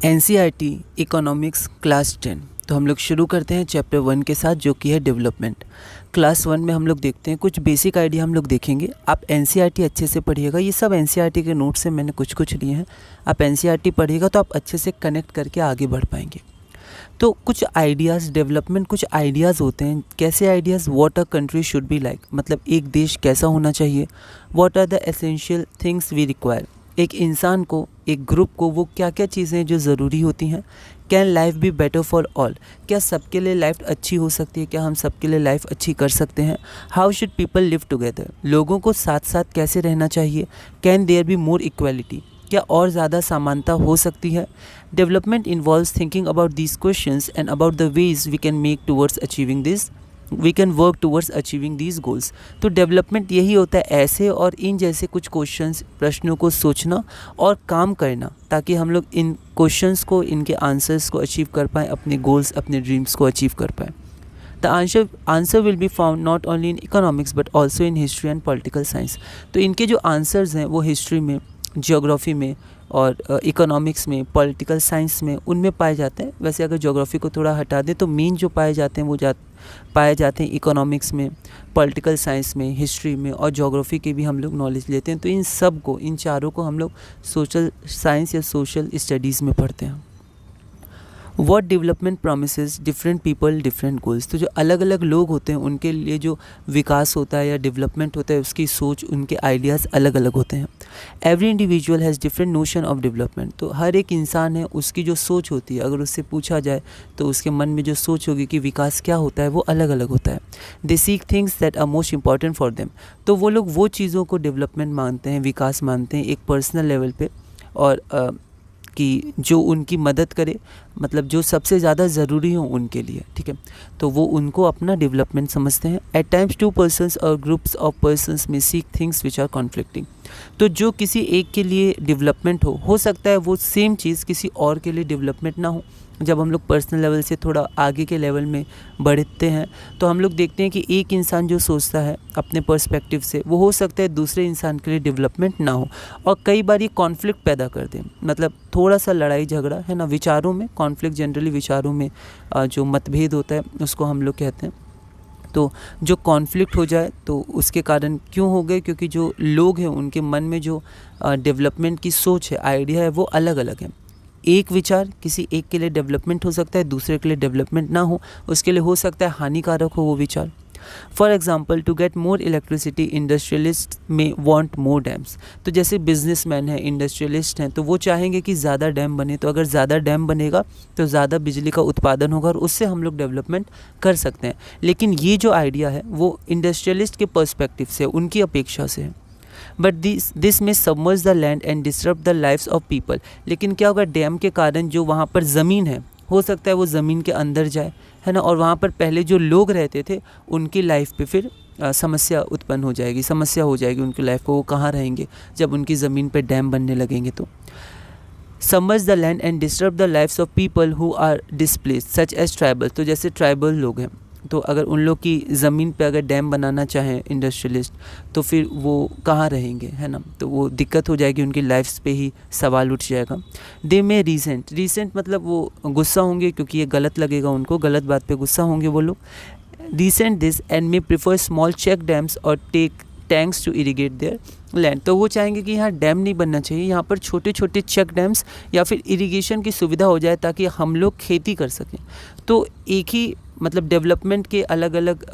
NCERT economics class 10। तो हम लोग शुरू करते हैं चैप्टर 1 के साथ, जो कि है डेवलपमेंट। क्लास 1 में हम लोग देखते हैं कुछ बेसिक आइडिया हम लोग देखेंगे। आप एनसीईआरटी अच्छे से पढ़िएगा, ये सब एनसीईआरटी के नोट्स से मैंने कुछ लिए हैं। आप एनसीईआरटी पढ़िएगा तो आप अच्छे से कनेक्ट करके आगे बढ़ पाएंगे। तो कुछ आइडियाज़, डेवलपमेंट कुछ आइडियाज़ होते हैं। कैसे ideas? What a country should be like, मतलब एक देश कैसा होना चाहिए। What are the essential things we require, एक इंसान को, एक ग्रुप को वो क्या क्या चीज़ें हैं जो ज़रूरी होती हैं। Can life be better for all, क्या सबके लिए लाइफ अच्छी हो सकती है, क्या हम सबके लिए लाइफ अच्छी कर सकते हैं। How should people live together, लोगों को साथ साथ कैसे रहना चाहिए। Can there be more equality, क्या और ज़्यादा समानता हो सकती है। Development involves thinking about these questions and about the ways we can make towards achieving this, we can work towards achieving these goals. तो डेवलपमेंट यही होता है, ऐसे और इन जैसे कुछ क्वेश्चंस, प्रश्नों को सोचना और काम करना, ताकि हम लोग इन क्वेश्चंस को, इनके आंसर्स को अचीव कर पाएँ, अपने गोल्स, अपने ड्रीम्स को अचीव कर पाएँ। The answer will be found not only in economics but also in history and political science. तो इनके जो आंसर्स हैं वो हिस्ट्री में, ज्योग्राफी में और इकोनॉमिक्स में, पॉलिटिकल साइंस में, उनमें पाए जाते हैं। वैसे अगर ज्योग्राफी को थोड़ा हटा दें तो मेन जो पाए जाते हैं वो पाए जाते हैं इकोनॉमिक्स में, पॉलिटिकल साइंस में, हिस्ट्री में, और ज्योग्राफी के भी हम लोग नॉलेज लेते हैं। तो इन सब को, इन चारों को हम लोग सोशल साइंस या सोशल स्टडीज़ में पढ़ते हैं। What development promises different people different goals, तो जो अलग अलग लोग होते हैं उनके लिए जो विकास होता है या डेवलपमेंट होता है, उसकी सोच, उनके आइडियाज़ अलग अलग होते हैं। Every individual has different notion of development, तो हर एक इंसान है, उसकी जो सोच होती है, अगर उससे पूछा जाए तो उसके मन में जो सोच होगी कि विकास क्या होता है, वो अलग अलग होता है। They seek things that are most important for them, तो वो लोग वो चीज़ों को डेवलपमेंट मानते हैं, विकास मानते हैं एक पर्सनल लेवल पे, और कि जो उनकी मदद करे, मतलब जो सबसे ज़्यादा ज़रूरी हो उनके लिए, ठीक है, तो वो उनको अपना डेवलपमेंट समझते हैं। एट टाइम्स टू पर्सन्स और ग्रुप्स ऑफ पर्सन्स में seek things which are conflicting, तो जो किसी एक के लिए डेवलपमेंट हो सकता है वो सेम चीज़ किसी और के लिए डेवलपमेंट ना हो। जब हम लोग पर्सनल लेवल से थोड़ा आगे के लेवल में बढ़ते हैं तो हम लोग देखते हैं कि एक इंसान जो सोचता है अपने पर्सपेक्टिव से, वो हो सकता है दूसरे इंसान के लिए डेवलपमेंट ना हो, और कई बार ये कॉन्फ्लिक्ट पैदा कर दे, मतलब थोड़ा सा लड़ाई झगड़ा है ना, विचारों में कॉन्फ्लिक्ट, जनरली विचारों में जो मतभेद होता है उसको हम लोग कहते हैं। तो जो कॉन्फ्लिक्ट हो जाए तो उसके कारण क्यों हो गए, क्योंकि जो लोग हैं उनके मन में जो डेवलपमेंट की सोच है, आइडिया है, वो अलग अलग है। एक विचार किसी एक के लिए डेवलपमेंट हो सकता है, दूसरे के लिए डेवलपमेंट ना हो, उसके लिए हो सकता है हानिकारक हो वो विचार। For example, to get more electricity industrialist may want more dams, तो जैसे बिजनेसमैन हैं, इंडस्ट्रियलिस्ट हैं, तो वो चाहेंगे कि ज़्यादा डैम बने, तो अगर ज़्यादा डैम बनेगा तो ज़्यादा बिजली का उत्पादन होगा और उससे हम लोग डेवलपमेंट कर सकते हैं। लेकिन ये जो आइडिया है वो इंडस्ट्रियलिस्ट के पर्सपेक्टिव से, उनकी अपेक्षा से है। But this may submerge the land and disturb the lifes of people, लेकिन क्या होगा, डैम के कारण जो वहाँ पर ज़मीन है, हो सकता है वो ज़मीन के अंदर जाए, है ना, और वहाँ पर पहले जो लोग रहते थे उनकी लाइफ पे फिर समस्या उत्पन्न हो जाएगी, समस्या हो जाएगी उनकी लाइफ को, वो कहाँ रहेंगे जब उनकी ज़मीन पे डैम बनने लगेंगे। तो submerge the land and disturb the lifes of people who are displaced such as tribal, तो जैसे ट्राइबल लोग हैं, तो अगर उन लोग की ज़मीन पे अगर डैम बनाना चाहें इंडस्ट्रियलिस्ट, तो फिर वो कहाँ रहेंगे, है ना, तो वो दिक्कत हो जाएगी, उनकी लाइफ्स पे ही सवाल उठ जाएगा। दे में रीसेंट मतलब वो गुस्सा होंगे, क्योंकि ये गलत लगेगा उनको, गलत बात पे गुस्सा होंगे वो लोग। Resent this and may prefer small check dams और take tanks to irrigate their land, तो वो चाहेंगे कि यहाँ डैम नहीं बनना चाहिए, यहाँ पर छोटे छोटे चेक डैम्स या फिर इरिगेशन की सुविधा हो जाए ताकि हम लोग खेती कर सकें। तो एक ही, मतलब डेवलपमेंट के अलग अलग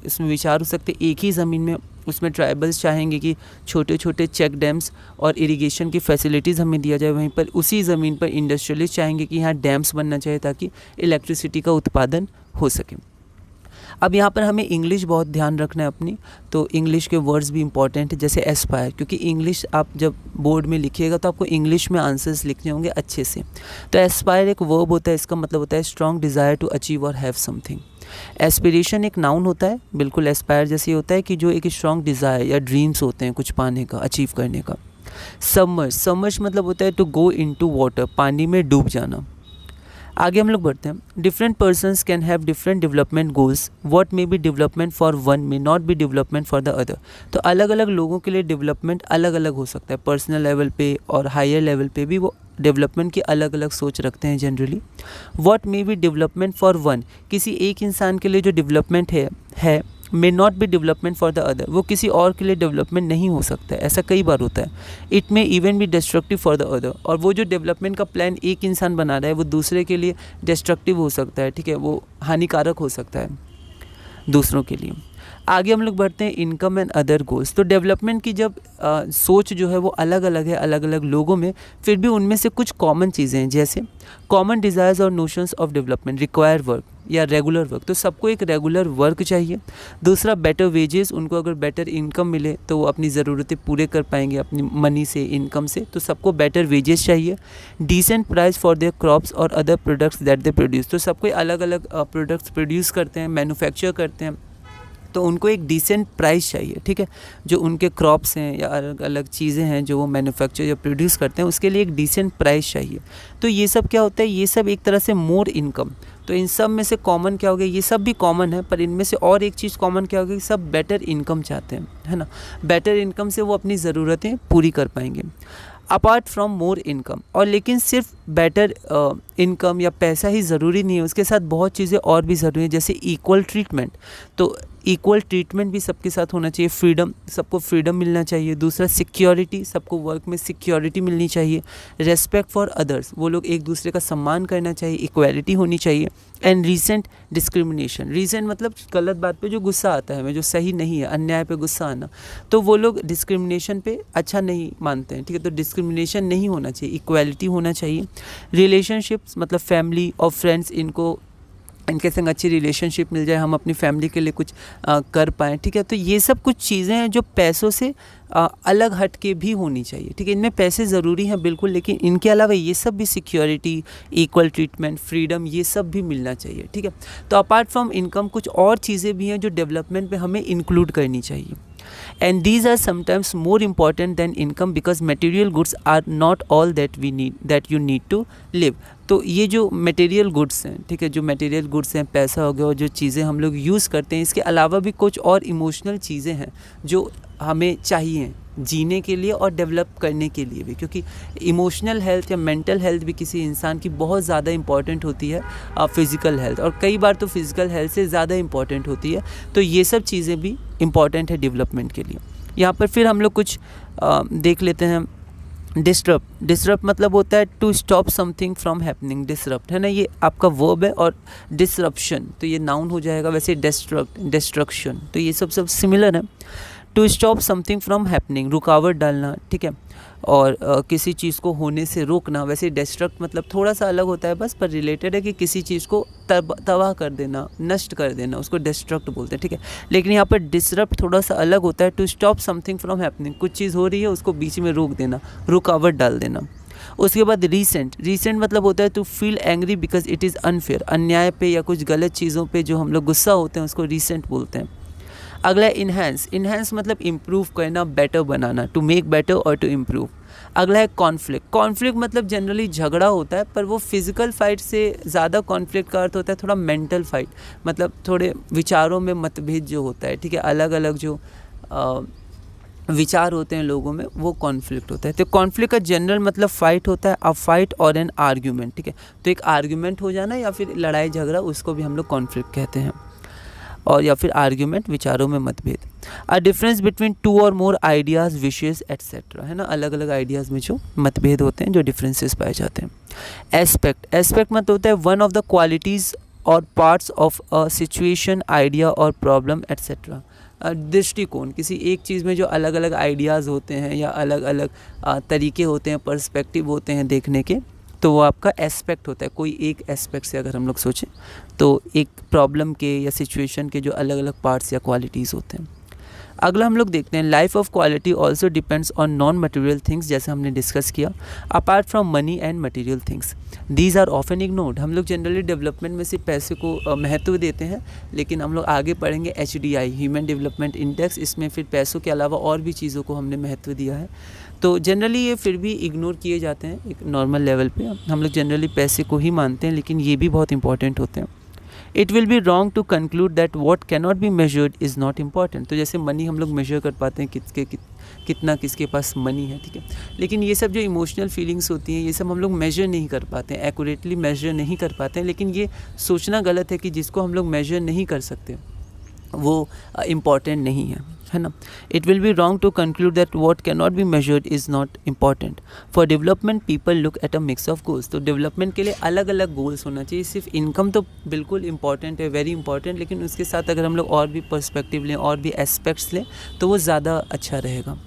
इसमें विचार हो सकते, एक ही ज़मीन में उसमें ट्राइबल्स चाहेंगे कि छोटे छोटे चेक डैम्स और इरिगेशन की फैसिलिटीज़ हमें दिया जाए, वहीं पर उसी ज़मीन पर इंडस्ट्रियलिस्ट चाहेंगे कि यहाँ डैम्स बनना चाहिए ताकि इलेक्ट्रिसिटी का उत्पादन हो सके। अब यहाँ पर हमें इंग्लिश बहुत ध्यान रखना है अपनी, तो इंग्लिश के वर्ड्स भी इंपॉर्टेंट है, जैसे एस्पायर, क्योंकि इंग्लिश आप जब बोर्ड में लिखिएगा तो आपको इंग्लिश में आंसर्स लिखने होंगे अच्छे से। तो एस्पायर एक वर्ब होता है, इसका मतलब होता है स्ट्रॉन्ग डिज़ायर टू अचीव और हैव समथिंग। एस्पिरेशन एक नाउन होता है, बिल्कुल एस्पायर जैसे होता है कि जो एक स्ट्रॉन्ग डिज़ायर या ड्रीम्स होते हैं कुछ पाने का, अचीव करने का। सबमर्ज मतलब होता है टू गो इनटू वाटर, पानी में डूब जाना। आगे हम लोग बढ़ते हैं। Different persons can have different development goals, what may be development for one may not be development for the other, तो अलग अलग लोगों के लिए डेवलपमेंट अलग अलग हो सकता है, पर्सनल लेवल पे और हायर लेवल पे भी वो डेवलपमेंट की अलग अलग सोच रखते हैं generally. What may be development for one, किसी एक इंसान के लिए जो डेवलपमेंट है may not be development for the other, वो किसी और के लिए डेवलपमेंट नहीं हो सकता है, ऐसा कई बार होता है। It may even be destructive for the other, और वो जो डेवलपमेंट का प्लान एक इंसान बना रहा है वो दूसरे के लिए डिस्ट्रक्टिव हो सकता है, ठीक है, वो हानिकारक हो सकता है दूसरों के लिए। आगे हम लोग बढ़ते हैं इनकम एंड अदर गोल्स। तो डेवलपमेंट की जब सोच जो है वो अलग अलग है अलग अलग लोगों में, फिर भी उनमें से कुछ कॉमन चीज़ें हैं, जैसे कॉमन डिज़ायर्स और notions of development, require work या रेगुलर वर्क, तो सबको एक रेगुलर वर्क चाहिए। दूसरा बेटर वेजेस, उनको अगर बेटर इनकम मिले तो वो अपनी ज़रूरतें पूरे कर पाएंगे अपनी मनी से, इनकम से, तो सबको बेटर वेजेस चाहिए। Decent price for their crops और other products that they produce, तो सबको अलग अलग प्रोडक्ट्स प्रोड्यूस करते हैं, मैन्युफैक्चर करते हैं, तो उनको एक डिसेंट प्राइस चाहिए, ठीक है, जो उनके क्रॉप्स हैं या अलग अलग चीज़ें हैं जो वो मैन्युफैक्चर या प्रोड्यूस करते हैं उसके लिए एक डिसेंट प्राइस चाहिए। तो ये सब क्या होता है, ये सब एक तरह से मोर इनकम। तो इन सब में से कॉमन क्या हो गया, ये सब भी कॉमन है, पर इनमें से और एक चीज़ कॉमन क्या होगी, सब बेटर इनकम चाहते हैं, है ना। बेटर इनकम से वो अपनी ज़रूरतें पूरी कर पाएंगे अपार्ट फ्रॉम मोर इनकम। और लेकिन सिर्फ बेटर इनकम या पैसा ही ज़रूरी नहीं है, उसके साथ बहुत चीज़ें और भी ज़रूरी हैं, जैसे इक्वल ट्रीटमेंट। तो इक्वल ट्रीटमेंट भी सबके साथ होना चाहिए, फ्रीडम, सबको फ्रीडम मिलना चाहिए। दूसरा सिक्योरिटी, सबको वर्क में सिक्योरिटी मिलनी चाहिए। रेस्पेक्ट फॉर अदर्स, वो लोग एक दूसरे का सम्मान करना चाहिए, इक्वालिटी होनी चाहिए। एंड रीसेंट डिस्क्रिमिनेशन, रीसेंट मतलब गलत बात पे जो गुस्सा आता है हमें, जो सही नहीं है, अन्याय पे गुस्सा आना, तो वो लोग डिस्क्रिमिनेशन पे अच्छा नहीं मानते हैं, ठीक है, तो डिस्क्रिमिनेशन नहीं होना चाहिए, इक्वालिटी होना चाहिए। रिलेशनशिप्स मतलब फैमिली और फ्रेंड्स, इनके संग अच्छी रिलेशनशिप मिल जाए, हम अपनी फैमिली के लिए कुछ कर पाएँ, ठीक है। तो ये सब कुछ चीज़ें हैं जो पैसों से अलग हट के भी होनी चाहिए, ठीक है। इनमें पैसे ज़रूरी हैं बिल्कुल, लेकिन इनके अलावा ये सब भी, सिक्योरिटी, इक्वल ट्रीटमेंट, फ्रीडम, ये सब भी मिलना चाहिए, ठीक है। तो अपार्ट फ्रॉम इनकम कुछ और चीज़ें भी हैं जो डेवलपमेंट में हमें इंक्लूड करनी चाहिए। And these are sometimes more important than income because material goods are not all that you need to live। तो ये जो मटेरियल गुड्स हैं, ठीक है, जो मटेरियल गुड्स हैं, पैसा हो गया और जो चीज़ें हम लोग यूज़ करते हैं, इसके अलावा भी कुछ और इमोशनल चीज़ें हैं जो हमें चाहिए जीने के लिए और डेवलप करने के लिए भी, क्योंकि इमोशनल हेल्थ या मेंटल हेल्थ भी किसी इंसान की बहुत ज़्यादा इंपॉर्टेंट होती है फिज़िकल हेल्थ, और कई बार तो फिज़िकल हेल्थ से ज़्यादा इंपॉर्टेंट होती है। तो ये सब चीज़ें भी इम्पॉर्टेंट है डेवलपमेंट के लिए। यहाँ पर फिर हम लोग कुछ देख लेते हैं। डिसरप्ट मतलब होता है to stop something from happening, disrupt है ना, ये आपका वर्ब है, और डिसरप्शन तो ये नाउन हो जाएगा, वैसे डिस्ट्रक्शन, तो ये सब सिमिलर है। To stop something from happening, रुकावट डालना, ठीक है, और किसी चीज़ को होने से रोकना। वैसे डिस्ट्रक्ट मतलब थोड़ा सा अलग होता है बस, पर रिलेटेड है कि किसी चीज़ को तबाह कर देना, नष्ट कर देना, उसको डिस्ट्रक्ट बोलते हैं, ठीक है। लेकिन यहाँ पर डिसरप्ट थोड़ा सा अलग होता है, to stop something from happening, कुछ चीज़ हो रही है उसको बीच में रोक देना, रुकावट डाल देना। उसके बाद रीसेंट मतलब होता है to feel angry because it is unfair, अन्याय पे या कुछ गलत चीज़ों पे जो हम लोग गुस्सा होते हैं उसको रीसेंट बोलते हैं। अगला इन्हेंस मतलब इम्प्रूव करना, बेटर बनाना, टू मेक बेटर और टू इम्प्रूव। अगला है कॉन्फ्लिक्ट मतलब जनरली झगड़ा होता है, पर वो फिज़िकल फाइट से ज़्यादा कॉन्फ्लिक्ट का अर्थ होता है थोड़ा मेंटल फाइट, मतलब थोड़े विचारों में मतभेद जो होता है, ठीक है, अलग अलग जो विचार होते हैं लोगों में, वो कॉन्फ्लिक्ट होता है। तो कॉन्फ्लिक्ट का जनरल मतलब फाइट होता है, अ फाइट और एन आर्ग्यूमेंट, ठीक है, तो एक आर्ग्यूमेंट हो जाना या फिर लड़ाई झगड़ा, उसको भी हम लोग कॉन्फ्लिक्ट कहते हैं, और या फिर आर्ग्यूमेंट, विचारों में मतभेद। अ डिफरेंस बिटवीन टू और मोर आइडियाज़, विशेज़ एट्सेट्रा, है ना, अलग अलग आइडियाज़ में जो मतभेद होते हैं, जो डिफरेंसेस पाए जाते हैं। एस्पेक्ट मतलब होता है वन ऑफ द क्वालिटीज़ और parts of a situation, idea और प्रॉब्लम एट्सेट्रा। दृष्टिकोण, किसी एक चीज़ में जो अलग अलग आइडियाज़ होते हैं या अलग अलग तरीके होते हैं, पर्सपेक्टिव होते हैं देखने के, तो वो आपका एस्पेक्ट होता है। कोई एक एस्पेक्ट से अगर हम लोग सोचें तो एक प्रॉब्लम के या सिचुएशन के जो अलग अलग पार्ट्स या क्वालिटीज़ होते हैं। अगला हम लोग देखते हैं life of quality also depends on non material things, जैसे हमने डिस्कस किया, apart from money and material things these are often ignored. हम लोग जनरली डेवलपमेंट में सिर्फ पैसे को महत्व देते हैं, लेकिन हम लोग आगे पढ़ेंगे HDI, ह्यूमन डेवलपमेंट इंडेक्स, इसमें फिर पैसों के अलावा और भी चीज़ों को हमने महत्व दिया है। तो जनरली ये फिर भी इग्नोर किए जाते हैं एक नॉर्मल लेवल पे, हम लोग जनरली पैसे को ही मानते हैं, लेकिन ये भी बहुत इंपॉर्टेंट होते हैं। It will be wrong to conclude that what cannot be measured is not important. तो जैसे मनी हम लोग मेजर कर पाते हैं कितना किसके पास मनी है, ठीक है, लेकिन ये सब जो इमोशनल फीलिंग्स होती हैं ये सब हम लोग मेजर नहीं कर पाते हैं, एक्यूरेटली मेजर नहीं कर पाते हैं। लेकिन ये सोचना गलत है कि जिसको हम लोग मेजर नहीं कर सकते वो इम्पॉर्टेंट नहीं है ना। It will be wrong to conclude that what can not be measured is not important. For development people look at a mix of goals. तो डेवलपमेंट के लिए अलग अलग गोल्स होना चाहिए। सिर्फ इनकम तो बिल्कुल इंपॉर्टेंट है, वेरी इंपॉर्टेंट, लेकिन उसके साथ अगर हम लोग और भी पर्सपेक्टिव लें और भी एस्पेक्ट्स लें तो वो ज़्यादा अच्छा रहेगा।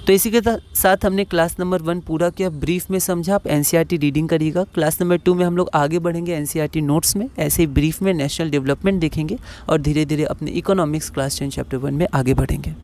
तो इसी के साथ हमने क्लास नंबर 1 पूरा किया, ब्रीफ में समझा। आप एनसीईआरटी रीडिंग करिएगा। क्लास नंबर 2 में हम लोग आगे बढ़ेंगे एनसीईआरटी नोट्स में, ऐसे ही ब्रीफ में नेशनल डेवलपमेंट देखेंगे और धीरे धीरे अपने इकोनॉमिक्स क्लास 10 चैप्टर 1 में आगे बढ़ेंगे।